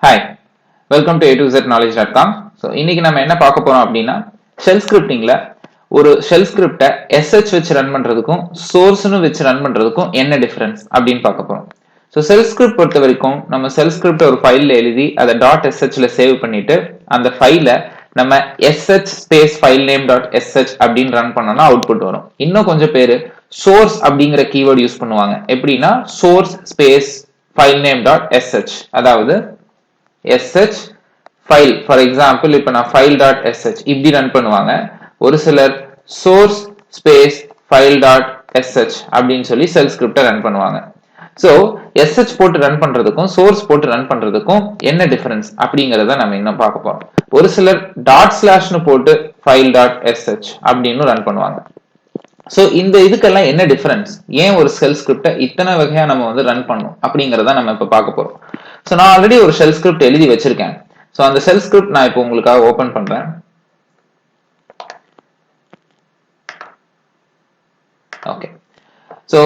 Hi, welcome to a2zknowledge.com. So, இன்னைக்கு நம்ம என்ன பார்க்க போறோம் அப்படின்னா ஷெல் ஸ்கிரிப்டிங்ல ஒரு ஷெல் ஸ்கிரிப்டை SH வச்சு ரன் பண்றதுக்கும் சோர்ஸ்னு வச்சு ரன் பண்றதுக்கும் என்ன டிஃபரன்ஸ் அப்படின்னு பார்க்க போறோம். ஸோ ஷெல் ஸ்கிரிப்ட் பொறுத்த வரைக்கும் நம்ம ஷெல் ஸ்கிரிப்ட் ஒரு ஃபைல்ல எழுதி அதை .shல சேவ் பண்ணிட்டு அந்த ஃபைலை நம்ம sh space file name .sh அப்படின்னு ரன் பண்ணோம்னா அவுட்புட் வரும். இன்னும் கொஞ்சம் பேர் சோர்ஸ் அப்படிங்கிற கீவேர்டு யூஸ் பண்ணுவாங்க. எப்படின்னா source space file name .sh அதாவது sh ஃபைல் ஃபார் எக்ஸாம்பிள் இப்போ நான் file.sh இப்படி ரன் பண்ணுவாங்க. ஒரு சிலர் source ஸ்பேஸ் file.sh அப்படின்னு சொல்லி ஷெல் ஸ்கிரிப்டை ரன் பண்ணுவாங்க. ஸோ sh போட்டு ரன் பண்றதுக்கும் சோர்ஸ் போட்டு ரன் பண்றதுக்கும் என்ன டிஃபரன்ஸ் அப்படிங்கிறத நம்ம இன்னும் பார்க்க போறோம். ஒரு சிலர் டாட்/னு போட்டு file.sh அப்படின்னு ரன் பண்ணுவாங்க. ஸோ இந்த இதுக்கெல்லாம் என்ன டிஃபரன்ஸ், ஏன் ஒரு ஷெல் ஸ்கிரிப்டை இத்தனை வகையா நம்ம வந்து ரன் பண்ணணும் அப்படிங்கிறத நம்ம இப்ப பார்க்க போறோம். ஸோ நான் ஆல்ரெடி ஒரு ஷெல் ஸ்கிரிப்ட் எழுதி வச்சிருக்கேன். ஸோ அந்த ஷெல் ஸ்கிரிப்ட் நான் இப்போ உங்களுக்காக ஓபன் பண்றேன். ஓகே, ஸோ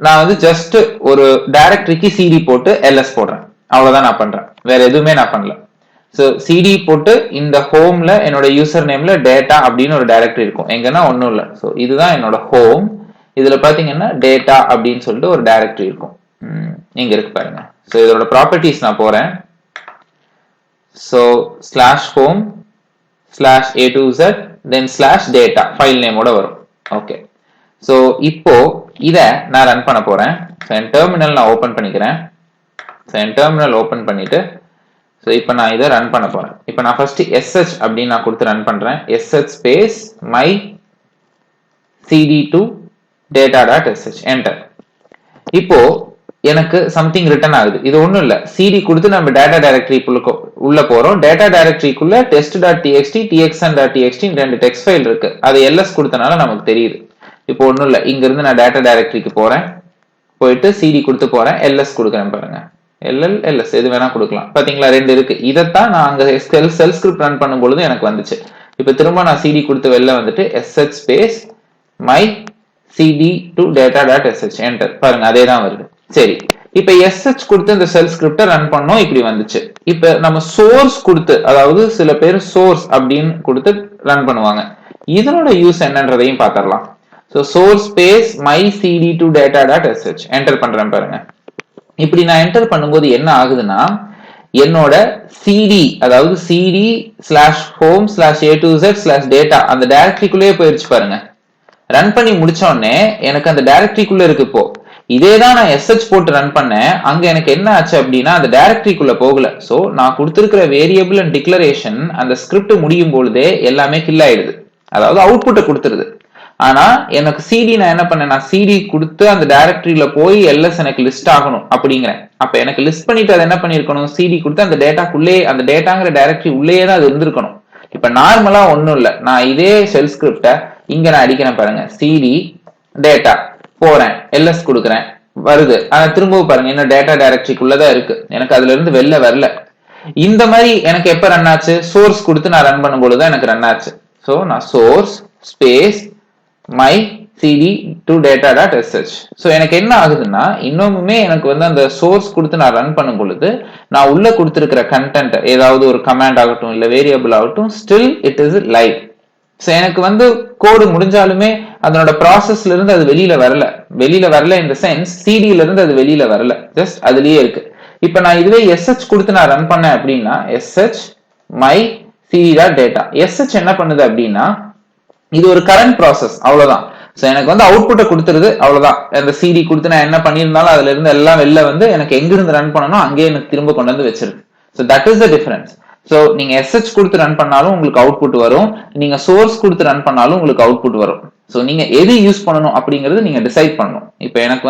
நான் வந்து ஜஸ்ட் ஒரு டைரக்டரிக்கு சிடி போட்டு எல்எஸ் போடுறேன், அவ்வளவுதான் நான் பண்றேன், வேற எதுவுமே நான் பண்ணல. ஸோ சிடி போட்டு இந்த ஹோம்ல என்னோட யூசர் நேம்ல டேட்டா அப்படின்னு ஒரு டைரக்டரி இருக்கும், எங்கன்னா ஒன்றும் இல்லை. ஸோ இதுதான் என்னோட ஹோம். இதுல பாத்தீங்கன்னா டேட்டா அப்படின்னு சொல்லிட்டு ஒரு டைரக்டரி இருக்கும், இங்க இருக்கு பாருங்க. ஸோ இதோட ப்ராப்பர்ட்டிஸ் நான் போறேன். ஸோ /home /a2z தென் /data ஃபைல் நேமோட வரும். ஓகே, ஸோ இப்போ இதை நான் ரன் பண்ண போறேன். ஸோ என் டெர்மினல் நான் ஓபன் பண்ணிக்கிறேன். ஸோ என் டெர்மினல் ஓபன் பண்ணிட்டு ஸோ இப்போ நான் இதை ரன் பண்ண போறேன். இப்போ நான் ஃபர்ஸ்ட் sh அப்படின்னு நான் கொடுத்து ரன் பண்றேன். sh space my cd2 data.sh enter. இப்போ எனக்கு சம்திங் ரிட்டர்ன் ஆகுது. இது ஒண்ணும் இல்ல, சிடி கொடுத்து நம்ம டேட்டா டைரக்டரிக்குள்ள உள்ள போறோம். டேட்டா டைரக்டரிக்குள்ள test.txt txn.txt ரெண்டு டெக்ஸ்ட் ஃபைல் இருக்கு. அது ls கொடுத்தனால நமக்கு தெரியுது. இப்போ ஒண்ணும் இல்ல, இங்க இருந்து நான் டேட்டா டைரக்டரிக்கு போறேன், போயிட்டு சிடி கொடுத்து போறேன், ls கொடுக்குறேன் பாருங்க. ls எது வேணா கொடுக்கலாம். பாத்தீங்களா, ரெண்டு இருக்கு. இதைத்தான் நான் அங்க ஷெல் ஸ்கிரிப்ட் ரன் பண்ணும் பொழுது எனக்கு வந்துச்சு. இப்ப திரும்ப நான் சிடி கொடுத்து வெளில வந்துட்டு sh space my cd2 data.sh enter. பாருங்க, அதே தான் வருது. சரி, இப்ப sh கொடுத்து இந்த ஷெல் ஸ்கிரிப்டை ரன் பண்ணோம், இப்படி வந்துச்சு. இப்ப நம்ம சோர்ஸ் கொடுத்து, அதாவது சில பேர் சோர்ஸ் அப்படின்னு கொடுத்து ரன் பண்ணுவாங்க. இதனோட யூஸ் என்னன்றதையும் பாத்திரலாம். So source space my cd2 data.sh enter பண்றேன் பாருங்க. இப்படி நான் என்டர் பண்ணும்போது என்ன ஆகுதுன்னா, என்னோட சிடி அதாவது cd/home /a2z/data அந்த டைரக்டரிக்குள்ளேயே போயிருச்சு பாருங்க. ரன் பண்ணி முடிச்ச உடனே எனக்கு அந்த டைரக்டரிக்குள்ள இருக்கு. இப்போ இதேதான் நான் sh போட்டு ரன் பண்ணேன். அங்க எனக்கு என்ன ஆச்சு அப்படின்னா அந்த டைரக்டரிக்குள்ள போகல. சோ நான் கொடுத்திருக்கிற வேரியபிள் அண்ட் டிக்ளரேஷன் அந்த ஸ்கிரிப்ட் முடியும் பொழுதே எல்லாமே கில் ஆயிடுது, அதாவது அவுட்புட்டை கொடுத்துருது. ஆனா எனக்கு சிடி நான் என்ன பண்ணேன், நான் சிடி கொடுத்து அந்த டைரக்டரியில போய் ls எனக்கு லிஸ்ட் ஆகணும் அப்படிங்கிறேன். அப்ப எனக்கு லிஸ்ட் பண்ணிட்டு அதை என்ன பண்ணிருக்கணும், சிடி கொடுத்து அந்த டேட்டாக்குள்ளே, அந்த டேட்டாங்கிற டைரக்டரி உள்ளேயே தான் அது இருந்திருக்கணும். இப்ப நார்மலா ஒண்ணும் இல்ல, நான் இதே ஷெல் ஸ்கிரிப்ட இங்க நான் அடிக்கிறேன் பாருங்க. சிடி டேட்டா போறேன், ls கொடுக்குறேன், வருது. ஆனா திரும்பவும் பாருங்க, இன்னும் டேட்டா டைரக்டரிக்குள்ளதான் இருக்கு, எனக்கு அதுல இருந்து வெளில வரல. இந்த மாதிரி எனக்கு எப்ப ரன் ஆச்சு, சோர்ஸ் கொடுத்து நான் ரன் பண்ணும்போதுதான் எனக்கு ரன் ஆச்சு. சோ நான் source space my cd2 data.sh. So எனக்கு என்ன ஆகுதுன்னா, இன்னுமே எனக்கு வந்து அந்த சோர்ஸ் கொடுத்து நான் ரன் பண்ணும் பொழுது நான் உள்ள கொடுத்திருக்கிற கண்டென்ட், ஏதாவது ஒரு கமாண்ட் ஆகட்டும் இல்ல வேரியபிள் ஆகட்டும், still it is live. So எனக்கு வந்து கோடு முடிஞ்சாலுமே அதனோட ப்ராசஸ்ல இருந்து அது வெளியில வரல இந்த சென்ஸ் சிடில இருந்து அது வெளியில வரல, ஜஸ்ட் அதுலயே இருக்கு. இப்ப நான் இதுவே sh கொடுத்து நான் ரன் பண்ணேன் அப்படின்னா sh my cd.data. sh என்ன பண்ணுது அப்படின்னா, இது ஒரு கரண்ட் ப்ராசஸ், அவ்வளவுதான். சோ எனக்கு வந்து அவுட்புட்டை கொடுத்துருது, அவ்வளவுதான். அந்த சிடி கொடுத்து நான் என்ன பண்ணியிருந்தாலும் அதுல இருந்து எல்லாம் வெளில வந்து எனக்கு எங்க இருந்து ரன் பண்ணணும் அங்கேயே எனக்கு திரும்ப கொண்டு வந்து வச்சிருக்கு. So that is the difference. So நீங்க sh கொடுத்து ரன் பண்ணாலும் உங்களுக்கு அவுட்புட் வரும், நீங்க சோர்ஸ் கொடுத்து ரன் பண்ணாலும் உங்களுக்கு அவுட்புட் வரும். சோ நீங்க எது யூஸ் பண்ணணும் அப்படிங்கறது நீங்க டிசைட் பண்ணணும். இப்ப எனக்கு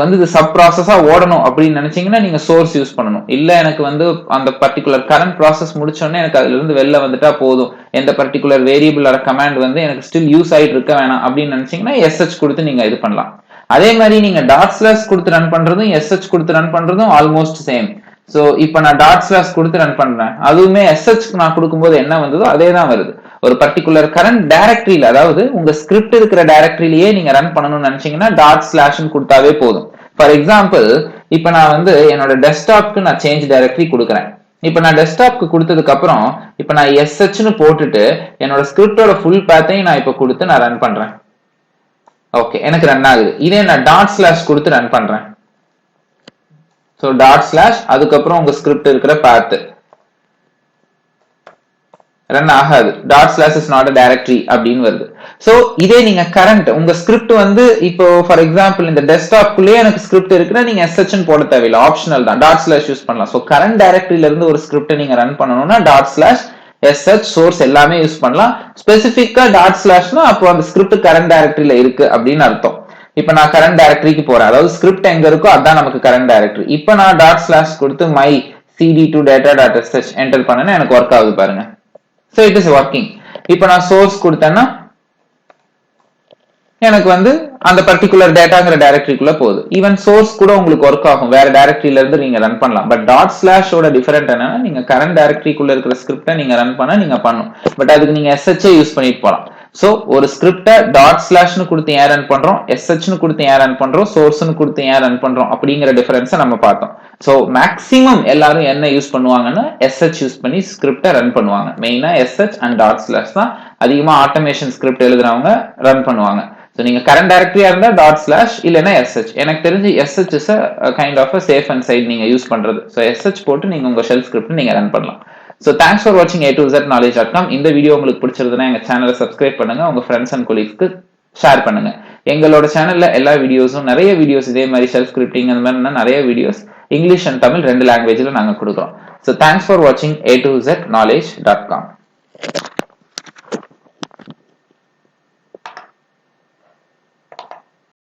வந்து இது சப் ப்ராசஸா ஓடணும் அப்படின்னு நினைச்சீங்கன்னா நீங்க சோர்ஸ் யூஸ் பண்ணணும். இல்ல எனக்கு வந்து அந்த பர்டிகுலர் கரண்ட் ப்ராசஸ் முடிச்சோடனே எனக்கு அதுல இருந்து வெளில வந்துட்டா போதும், எந்த பர்டிகுலர் வேரியபிள் ஆர் கமாண்ட் வந்து எனக்கு ஸ்டில் யூஸ் ஆயிட்டு இருக்க வேணாம் அப்படின்னு நினைச்சீங்கன்னா sh கொடுத்து நீங்க இது பண்ணலாம். அதே மாதிரி நீங்க டாட்/ கொடுத்து ரன் பண்றதும் sh கொடுத்து ரன் பண்றதும் ஆல்மோஸ்ட் சேம். சோ இப்ப நான் டாட்/ கொடுத்து ரன் பண்றேன், அதுவுமே sh நான் கொடுக்கும்போது என்ன வந்ததோ அதே தான் வருது. ஒரு பர்டிகுலர் கரண்ட் டைரக்டரியில, அதாவது உங்க ஸ்கிரிப்ட் இருக்கிற டைரக்டரியிலேயே நீங்க ரன் பண்ணணும்னு நினைச்சீங்கன்னா டாட்/ கொடுத்தாவே போதும். ஃபார் எக்ஸாம்பிள், இப்ப நான் வந்து என்னோட டெஸ்க்டாப்க்கு நான் சேஞ்ச் டைரக்டரி கொடுக்குறேன். இப்போ நான் டெஸ்க்டாப்க்கு கொடுத்ததுக்கு அப்புறம் இப்போ நான் SHன்னு போட்டுட்டு என்னோட ஸ்கிரிப்டோட ஃபுல் பாத்தையும் நான் இப்போ கொடுத்து நான் ரன் பண்றேன். ஓகே, எனக்கு ரன் ஆகுது. இதே நான் டாட் ஸ்லாஷ் கொடுத்து ரன் பண்றேன். ஸோ டாட் ஸ்லாஷ் அதுக்கப்புறம் உங்க ஸ்கிரிப்ட் இருக்கிற பாத்து ரன் ஆகாது. Dot slash is not a directory அப்படின்னு வருது. சோ இதே நீங்க கரண்ட் உங்க ஸ்கிரிப்ட் வந்து இப்போ ஃபார் எக்ஸாம்பிள் இந்த டெஸ்க்டாப்குள்ளேயே எனக்கு ஸ்கிரிப்ட் இருக்குன்னா நீங்க SHன்னு போட தேவையில்லை, ஆப்ஷனல் தான், டாட் ஸ்லாஷ் யூஸ் பண்ணலாம். சோ கரண்ட் டைரக்டரியில இருந்து ஒரு ஸ்கிரிப்ட் நீங்க ரன் பண்ணணும்னா டாட் ஸ்லாஷ் SH சோர்ஸ் எல்லாமே யூஸ் பண்ணலாம். ஸ்பெசிபிக்கா டாட் ஸ்லாஷ்னா அப்போ அந்த ஸ்கிரிப்ட் கரண்ட் டைரக்டரியில இருக்கு அப்படின்னு அர்த்தம். இப்ப நான் கரண்ட் டைரக்டரிக்கு போறேன், அதாவது ஸ்கிரிப்ட் எங்க இருக்கோ அதான் நமக்கு கரண்ட் டைரக்டரி. இப்ப நான் டாட் ஸ்லாஷ் கொடுத்து மை cd2 data.sh என்டர் பண்ணேன்னா எனக்கு ஒர்க் ஆகுது பாருங்க. So it is working. இப்போ நான் சோர்ஸ் கொடுத்தேன்னா எனக்கு வந்து அந்த பர்டிகுலர் டேட்டாங்கிற டைரக்டரிக்குள்ள போகுது. ஈவன் சோர்ஸ் கூட உங்களுக்கு ஒர்க் ஆகும், வேற டைரக்டரியில இருந்து நீங்க ரன் பண்ணலாம். பட் டாட் ஸ்லாஷோட டிஃபரெண்ட் என்னன்னா நீங்க கரண்ட் டைரக்டரிக்குள்ள இருக்கிற ஸ்கிரிப்டை நீங்க ரன் பண்ண நீங்க பண்ணும். பட் அதுக்கு நீங்க SH யூஸ் பண்ணிட்டு போலாம். சோ ஒரு ஸ்கிரிப்டை டாட் ஸ்லாஷ்னு கொடுத்து ஏன் ரன் பண்றோம், SHன்னு கொடுத்து ஏன் ரன் பண்றோம், சோர்ஸ்னு கொடுத்து ஏன் ரன் பண்றோம் அப்படிங்கிற டிஃபரன்ஸை நம்ம பார்த்தோம். சோ மேக்ஸிமம் எல்லாரும் என்ன யூஸ் பண்ணுவாங்கன்னா SH யூஸ் பண்ணி ஸ்கிரிப்டை ரன் பண்ணுவாங்க. மெயினா SH அண்ட் டாட் ஸ்லாஷ் தான் அதிகமா ஆட்டோமேஷன் ஸ்கிரிப்ட் எழுதுறவங்க ரன் பண்ணுவாங்க. ஸோ நீங்க கரண்ட் டைரக்டரியா இருந்தா டாட் ஸ்லாஷ் இல்லைன்னா SH. எனக்கு தெரிஞ்சு SH is kind of safe and side நீங்க யூஸ் பண்றது. ஸோ SH போட்டு நீங்க உங்க ஷெல் ஸ்கிரிப்ட் நீங்க ரன் பண்ணலாம். ஸோ தேங்க்ஸ் ஃபார் வாட்சிங் A to Z knowledge.com. இந்த வீடியோ உங்களுக்கு பிடிச்சிருந்ததுன்னா எங்க சேனலை சப்ஸ்கிரைப் பண்ணுங்க, உங்க ஃப்ரெண்ட்ஸ் அண்ட் கொலீக்ஸ்க்கு ஷேர் பண்ணுங்க. எங்களோட சேனல்ல எல்லா வீடியோஸும் நிறைய வீடியோஸ் இதே மாதிரி ஷெல் ஸ்கிரிப்டிங் அந்த மாதிரி நிறைய வீடியோஸ் இங்கிலீஷ் அண்ட் தமிழ் 2 லாங்குவேஜ்ல நாங்க கொடுக்குறோம். ஸோ தேங்க்ஸ் ஃபார் வாட்சிங் A to Z knowledge.com.